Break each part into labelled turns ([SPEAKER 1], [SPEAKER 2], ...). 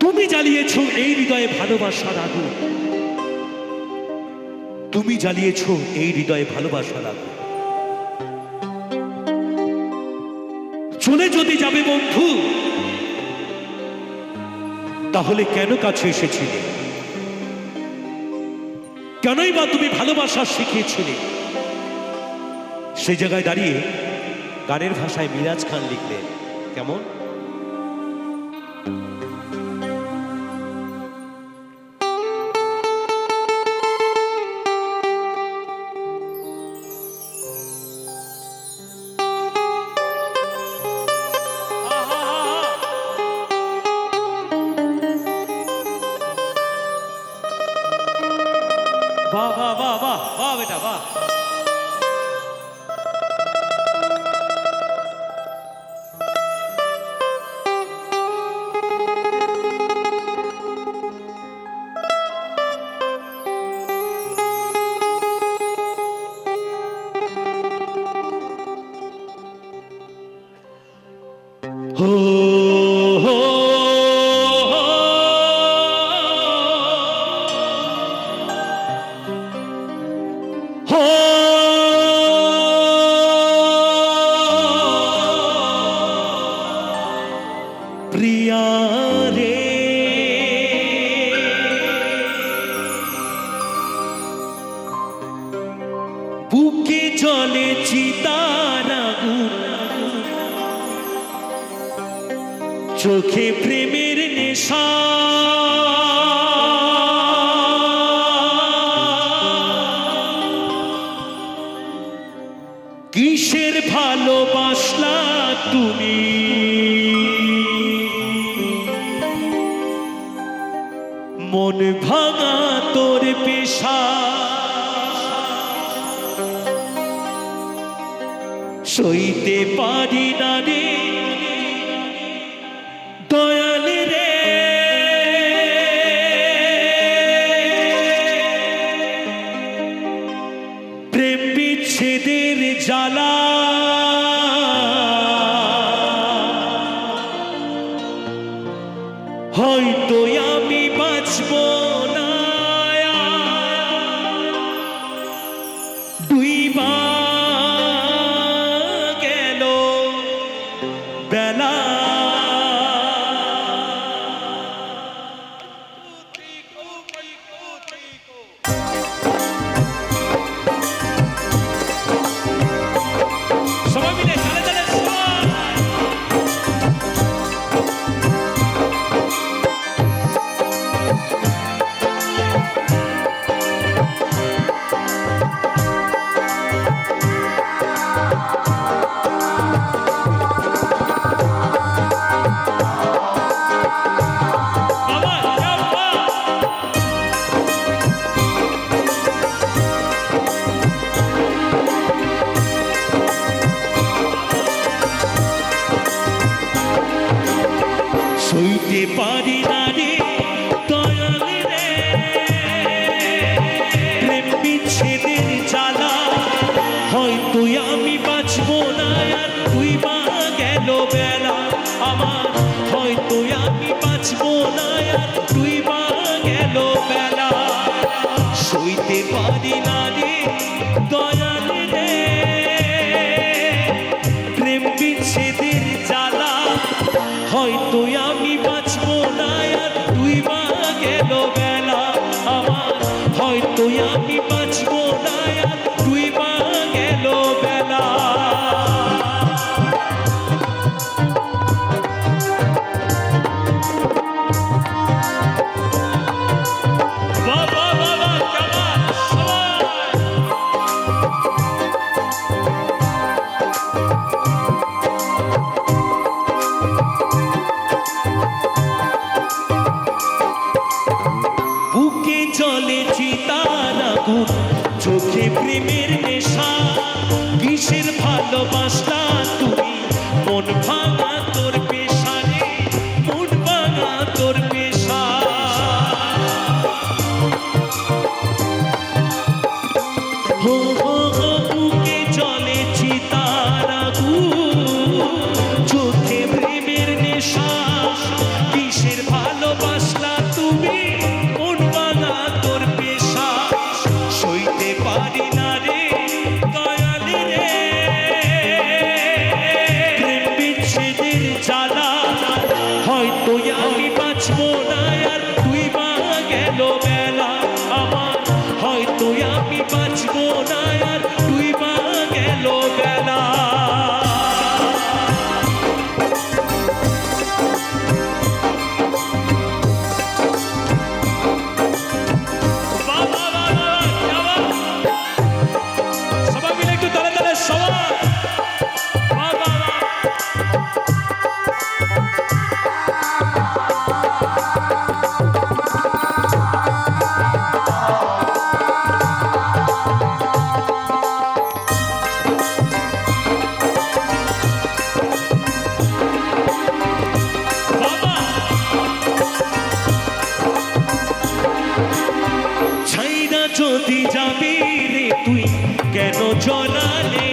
[SPEAKER 1] তুমি জ্বালিয়েছো এই হৃদয়ে ভালোবাসার আগুন, তুমি জ্বালিয়েছো এই হৃদয়ে ভালোবাসার আগুন। চলে যদি যাবে বন্ধু, তাহলে কেন কাছে এসেছিলে? কেনই বা তুমি ভালোবাসা শিখিয়েছিলে? সেই জায়গায় দাঁড়িয়ে গানের ভাষায় মিরাজ খান লিখলেন, কেমন? वाह वाह वाह वाह वाह बेटा वाह। हो हो प्रिया रे बुके जले चितार आগুন, চোখে প্রেমের নেশা, কিসের ভালোবাসলা তুমি? মন ভাঙা তোর পেশা, সইতে পারি না রে দয়াল রে। প্রেম বিচ্ছেদের জ্বালা, হয়তো আমি বাঁচব না। ডুইবা গেল বেলা, সবাই মিলে তালে তালে সইতে পারি না রে দয়াল রে প্রেম বিচ্ছেদের জ্বালা, হয়তো আমি বাঁচব না আর ডুইবা গেল বেলা আমার, হয়তো আমি বাঁচব না আর ডুইবা গেল বেলা। সইতে পারি না রে দয়াল রে প্রেম বিচ্ছেদের জ্বালা, হয়তো আমি বাঁচব না আর ডুইবা গেল বেলা আমার, হয়তো আমি বাঁচব না আর ডুইবা গেল বেলা। হয়তো আমি বাঁচবো না আর তুই মা গেল বেলা আমার, হয়তো আমি বাঁচবো না আর তুই মা গেল বেলা। সবাই মিলে একটু তালে তালে সবাই। যদি যাবি রে তুই কেন জলালে,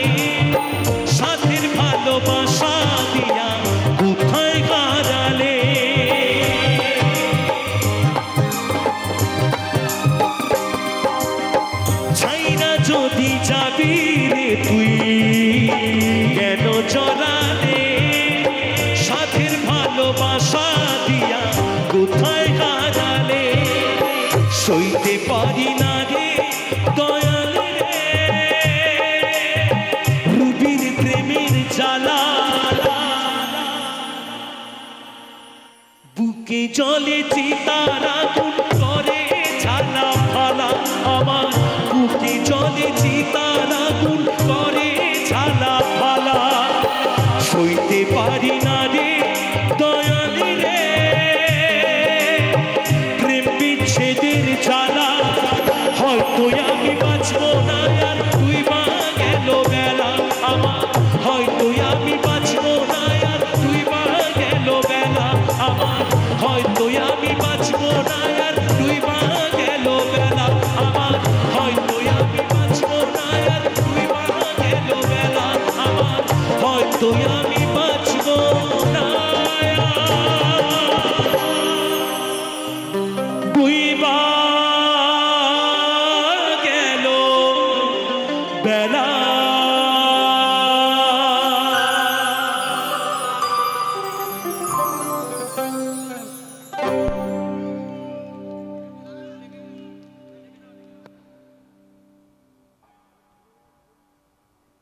[SPEAKER 1] সাথের ভালোবাসা দিয়া কোথায় হারালে। ছাইনা যদি যাবি রে তুই কেন জলালে, সাথের ভালোবাসা দিয়া কোথায় হারালে। সইতে পারি না রে দয়াল রে রুবির প্রেমের জ্বালা, বুকে জলে চিতার আগুন